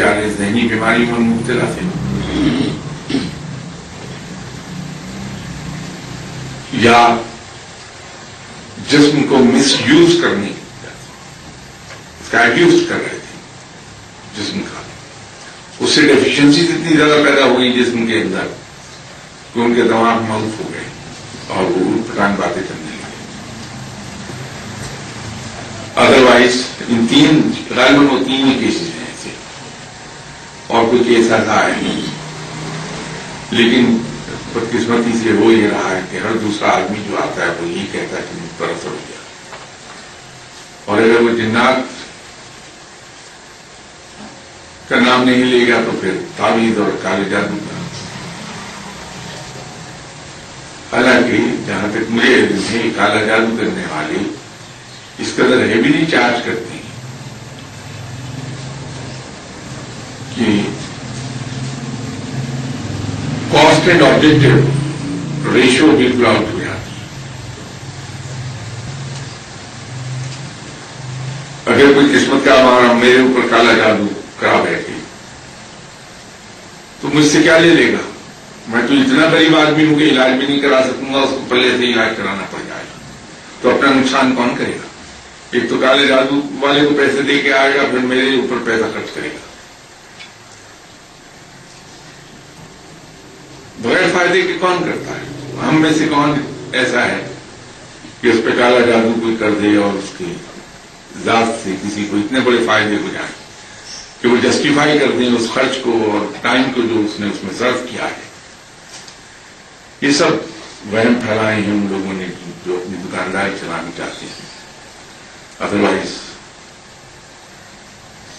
ذہنی بیماری میں مبتلا تھے یا جسم کو مس یوز کرنے اس کا ایبیوز کر رہے تھے جسم کا، اس سے ڈیفیشنسی اتنی زیادہ پیدا ہو گئی جسم کے اندر کہ ان کے دماغ معروف ہو گئے اور وہ اٹ پٹانگ باتیں کرنے لگے. ادروائز ان تین غالباً وہ تین ہی کیسز ہیں ایسے، اور کوئی کیس ایسا ہے نہیں. لیکن بدقسمتی سے وہ یہ رہا ہے کہ ہر دوسرا آدمی جو آتا ہے وہ یہی کہتا ہے کہ مجھ پر اثر ہو گیا. اور اگر وہ جنات کا نام نہیں لے گا تو پھر تعویذ اور کالے جادو کا. حالانکہ جہاں تک مجھے علم ہے کالا جادو کرنے والے اس قدر ہیویلی چارج کرتے ہیں کہ کاسٹ اینڈ آبجیکٹو ریشو بالکل آؤٹ ہو جاتی ہے. اگر کوئی قسمت کا ہمارا میرے اوپر کالا جادو کرا بیٹھے تو مجھ سے کیا لے لے گا؟ میں تو اتنا غریب آدمی ہوں کہ علاج بھی نہیں کرا سکوں گا، اس کو پہلے سے علاج کرانا پڑ جائے گا. تو اپنا نقصان کون کرے گا؟ ایک تو کالے جادو والے کو پیسے دے کے آئے گا، پھر میرے اوپر پیسہ خرچ کرے گا. بغیر فائدے کے کون کرتا ہے؟ ہم میں سے کون ایسا ہے کہ اس پہ کالا جادو کوئی کر دے اور اس کی ذات سے کسی کو اتنے بڑے فائدے ہو جائیں کہ وہ جسٹیفائی کر دیں اس خرچ کو اور ٹائم کو جو اس نے اس میں صرف کیا ہے. یہ سب وہم پھیلائے ہیں ان لوگوں نے جو اپنی دکانداری چلانا چاہتے ہیں. ادروائز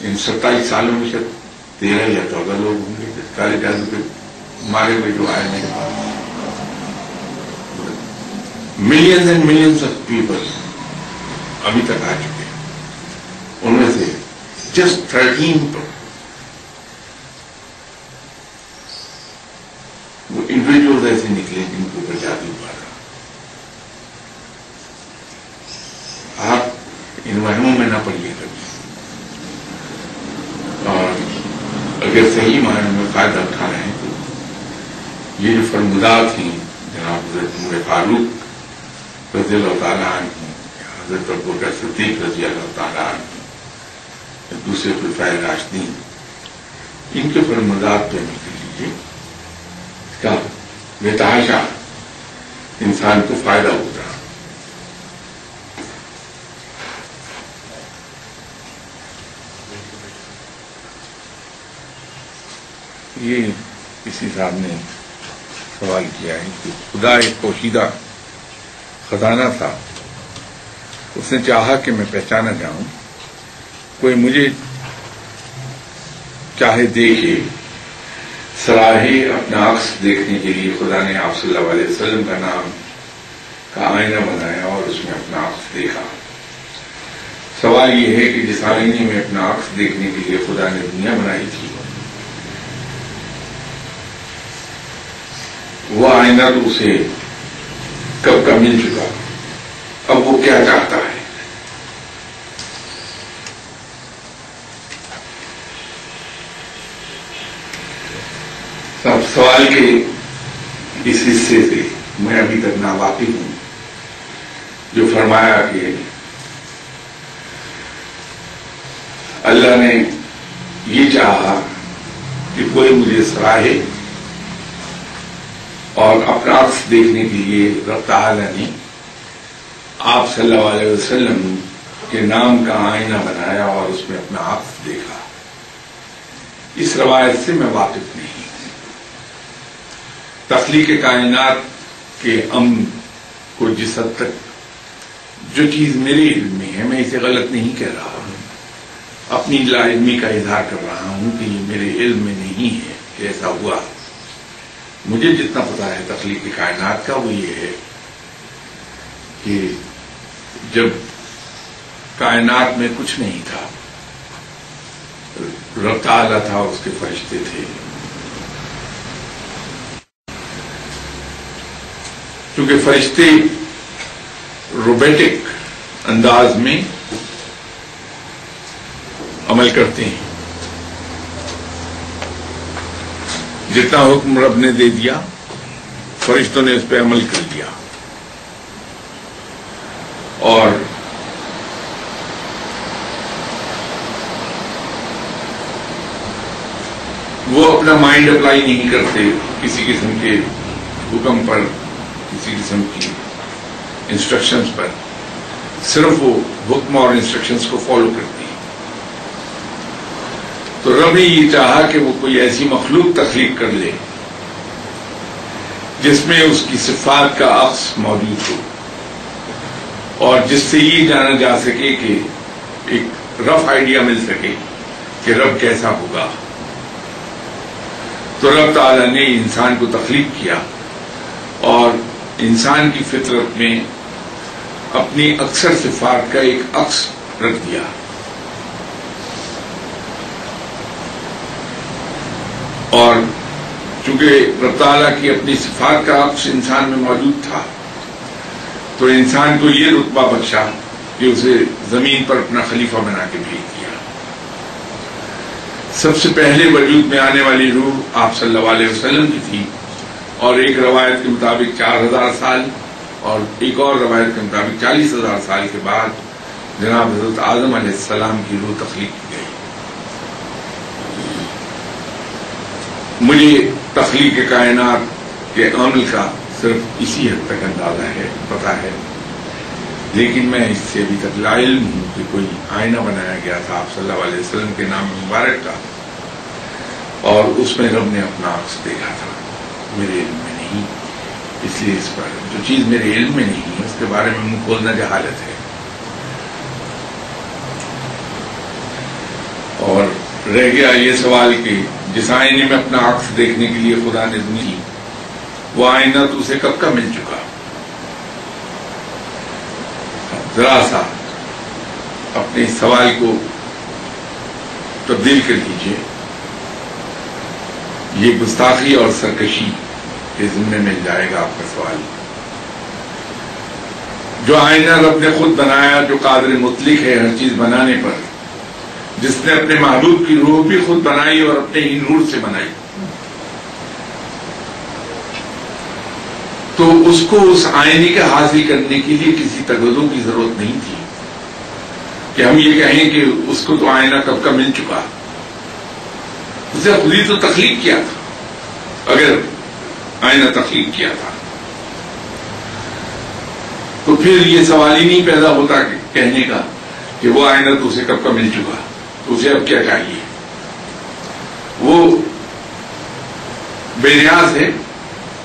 ان 27 سالوں میں شاید 13 یا 14 لوگ ہوں گے کالے جادو کے مارے ہوئے جو آئے میرے پاس. Millions and millions of people ابھی تک آ چکے ہیں. ان میں سے جسٹ 13 پر وہ انڈیویجل ایسے نکلے جن کو اوپر جادو پا رہا. آپ ان وہموں میں نہ پڑیے کبھی، اور اگر صحیح معنی میں فائدہ اٹھا رہے ہیں تو یہ جو فرمودات ہیں جناب حضرت عمر فاروق رضی اللہ تعالیٰ عنہ، حضرت ابوبکر صدیق رضی اللہ تعالیٰ عنہ، دوسرے خلفائے راشدین، ان کے فرمودات پہ عمل کر لیجیے. اس کا بے تحاشا انسان کو فائدہ ہوتا. یہ کسی صاحب نے سوال کیا ہے کہ خدا ایک پوشیدہ خزانہ تھا، اس نے چاہا کہ میں پہچانا جاؤں. کوئی مجھے چاہے دیکھے، صلاحی اپنا عکس دیکھنے کے لیے خدا نے آپ صلی اللہ علیہ وسلم کا نام کا آئینہ بنایا اور اس میں اپنا عکس دیکھا. سوال یہ ہے کہ جس آئینے میں اپنا عکس دیکھنے کے لیے خدا نے دنیا بنائی تھی، وہ آئینہ تو اسے کب کا مل چکا، اب وہ کیا چاہتا ہے؟ سوال کے اس حصے سے میں ابھی تک ناواقف ہوں جو فرمایا کہ اللہ نے یہ چاہا کہ کوئی مجھے سراہے، اور اپنا عکس دیکھنے کے لیے رب تعالی نے آپ صلی اللہ علیہ وسلم کے نام کا آئینہ بنایا اور اس میں اپنا عکس دیکھا. اس روایت سے میں واقف نہیں. تخلیق کائنات کے امن کو جس حد تک جو چیز میرے علم میں ہے، میں اسے غلط نہیں کہہ رہا ہوں، اپنی لا علمی کا اظہار کر رہا ہوں کہ یہ میرے علم میں نہیں ہے کہ ایسا ہوا. مجھے جتنا پتا ہے تخلیق کائنات کا وہ یہ ہے کہ جب کائنات میں کچھ نہیں تھا، رب تعالیٰ تھا، اس کے فرشتے تھے. کیونکہ فرشتے روبوٹک انداز میں عمل کرتے ہیں، جتنا حکم رب نے دے دیا فرشتوں نے اس پہ عمل کر لیا، اور وہ اپنا مائنڈ اپلائی نہیں کرتے کسی قسم کے حکم پر، کسی قسم کی انسٹرکشنز پر، صرف وہ حکم اور انسٹرکشنز کو فالو کرتی ہیں۔ تو رب نے یہ چاہا کہ وہ کوئی ایسی مخلوق تخلیق کر لے جس میں اس کی صفات کا عکس موجود ہو، اور جس سے یہ جانا جا سکے کہ ایک رف آئیڈیا مل سکے کہ رب کیسا ہوگا۔ تو رب تعالیٰ نے انسان کو تخلیق کیا اور انسان کی فطرت میں اپنی اکثر صفات کا ایک عکس رکھ دیا، اور چونکہ رب تعالیٰ کی اپنی صفات کا عکس انسان میں موجود تھا تو انسان کو یہ رتبہ بخشا کہ اسے زمین پر اپنا خلیفہ بنا کے بھیج دیا۔ سب سے پہلے وجود میں آنے والی روح آپ صلی اللہ علیہ وسلم کی تھی، اور ایک روایت کے مطابق 4000 سال اور ایک اور روایت کے مطابق 40,000 سال کے بعد جناب حضرت آدم علیہ السلام کی روح تخلیق کی گئی۔ مجھے تخلیق کائنات کے عمل کا صرف اسی حد تک اندازہ ہے، پتہ ہے، لیکن میں اس سے ابھی تک لا علم ہوں کہ کوئی آئینہ بنایا گیا تھا آپ صلی اللہ علیہ وسلم کے نام مبارک کا، اور اس میں رب نے اپنا عکس دیکھا تھا۔ میرے علم میں نہیں، اس لیے اس پر جو چیز میرے علم میں نہیں ہے اس کے بارے میں منہ کھولنا جہالت ہے۔ اور رہ گیا یہ سوال کہ جس آئینے میں اپنا عکس دیکھنے کے لیے خدا نے دی، وہ آئینہ تو اسے کب کا مل چکا؟ ذرا سا اپنے سوال کو تبدیل کر لیجیے، یہ گستاخی اور سرکشی کے ذمے مل جائے گا آپ کا سوال۔ جو آئینہ رب نے خود بنایا، جو قادر مطلق ہے ہر چیز بنانے پر، جس نے اپنے محبوب کی روح بھی خود بنائی اور اپنے ہی نور سے بنائی، تو اس کو اس آئینے کے حاصل کرنے کے لیے کسی تغذوں کی ضرورت نہیں تھی کہ ہم یہ کہیں کہ اس کو تو آئینہ کب کا مل چکا۔ اسے خود ہی تو تخلیق کیا تھا۔ اگر آئینہ تخلیق کیا تھا تو پھر یہ سوال ہی نہیں پیدا ہوتا کہنے کا کہ وہ آئینہ تو اسے کب کا مل چکا، تو اسے اب کیا چاہیے۔ وہ بے نیاز ہے،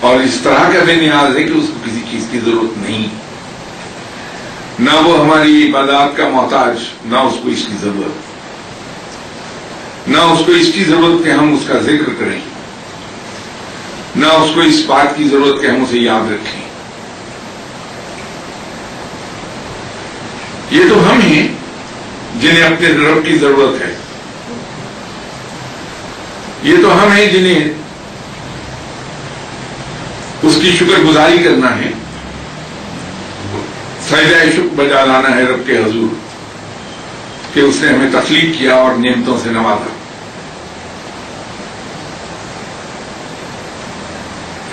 اور اس طرح کا بے نیاز ہے کہ اس کو کسی چیز کی ضرورت نہیں، نہ وہ ہماری عبادات کا محتاج، نہ اس کو اس کی ضرورت، نہ اس کو اس کی ضرورت کہ ہم اس کا ذکر کریں، نہ اس کو اس بات کی ضرورت کہ ہم اسے یاد رکھیں۔ یہ تو ہم ہیں جنہیں اپنے رب کی ضرورت ہے، یہ تو ہم ہیں جنہیں اس کی شکر گزاری کرنا ہے، سجدہ شکر بجا لانا ہے رب کے حضور کہ اس نے ہمیں تخلیق کیا اور نعمتوں سے نوازا۔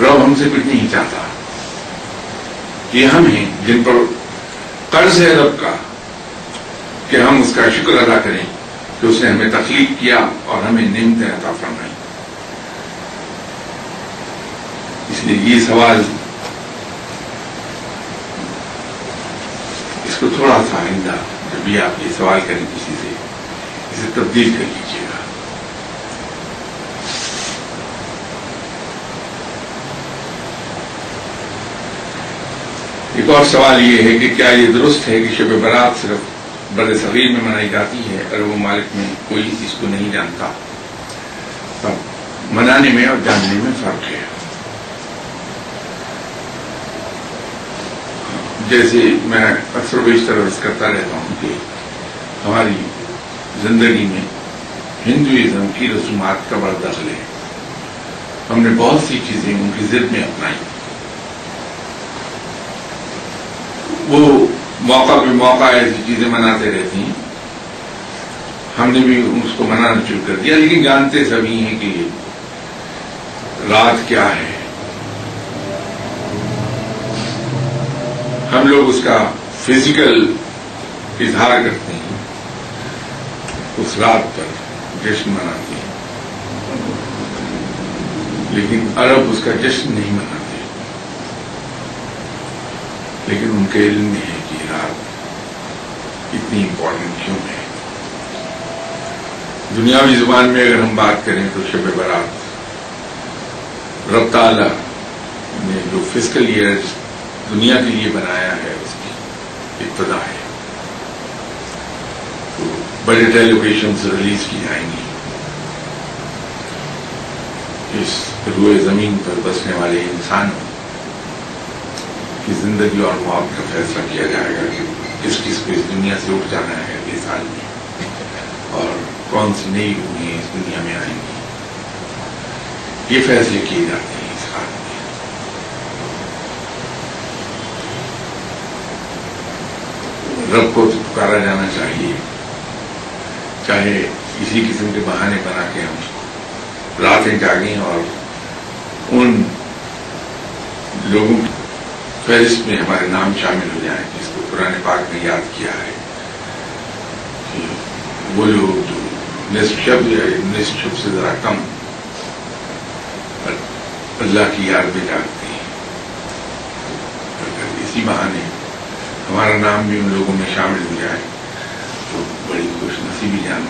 رب ہم سے کچھ نہیں چاہتا، یہ ہم ہیں جن پر قرض ہے رب کا کہ ہم اس کا شکر ادا کریں کہ اس نے ہمیں تخلیق کیا اور ہمیں نعمتیں عطا فرمائیں۔ اس لیے یہ سوال اس کو تھوڑا سا آئندہ جب بھی آپ یہ سوال کریں کسی سے اسے تبدیل کر لیجیے گا۔ ایک اور سوال یہ ہے کہ کیا یہ درست ہے کہ شب برات صرف بر صغیر میں منائی جاتی ہے، عرب ممالک میں کوئی اس کو نہیں جانتا؟ تب منانے میں اور جاننے میں فرق ہے۔ جیسے میں اکثر و بیشتر عرض کرتا رہتا ہوں کہ ہماری زندگی میں ہندوازم کی رسومات کا بڑا دخل ہے۔ ہم نے بہت سی چیزیں ان کی ضد میں اپنائی، وہ موقع پہ موقع ایسی چیزیں مناتے رہتی ہیں، ہم نے بھی اس کو منانا شروع کر دیا، لیکن جانتے سبھی ہیں کہ رات کیا ہے، ہم لوگ اس کا فزیکل اظہار کرتے ہیں، اس رات پر جشن مناتے ہیں، لیکن عرب اس کا جشن نہیں مناتے، لیکن ان کے علم میں ہے کہ رات اتنی امپورٹنٹ کیوں ہے۔ دنیاوی زبان میں اگر ہم بات کریں تو شب برات رب تعالی نے جو فزیکل ایئر دنیا کے لیے بنایا ہے اس کی ابتدا ہے، تو بڑے ٹیلیویژنز ریلیز کی جائیں گی، اس روئے زمین پر بسنے والے انسانوں کی زندگی اور موت کا فیصلہ کیا جائے گا کہ کس کو اس دنیا سے اٹھ جانا ہے اگلے سال میں، اور کون سی نئی روحیں اس دنیا میں آئیں گی، یہ فیصلے کیے جاتے ہیں اس حال میں۔ رب کو تو پکارا جانا چاہیے، چاہے اسی قسم کے بہانے بنا کے ہم راتیں جاگیں اور ان لوگوں کی فہرست میں ہمارے نام شامل ہو جائیں جس کو قرآن پاک نے یاد کیا ہے، کہ وہ لوگ جو نصف شب سے ذرا کم اللہ کی یاد میں جاگتے ہیں، اگر اسی بہانے ہمارا نام بھی ان لوگوں میں شامل ہو جائے تو بڑی خوش نصیبی جان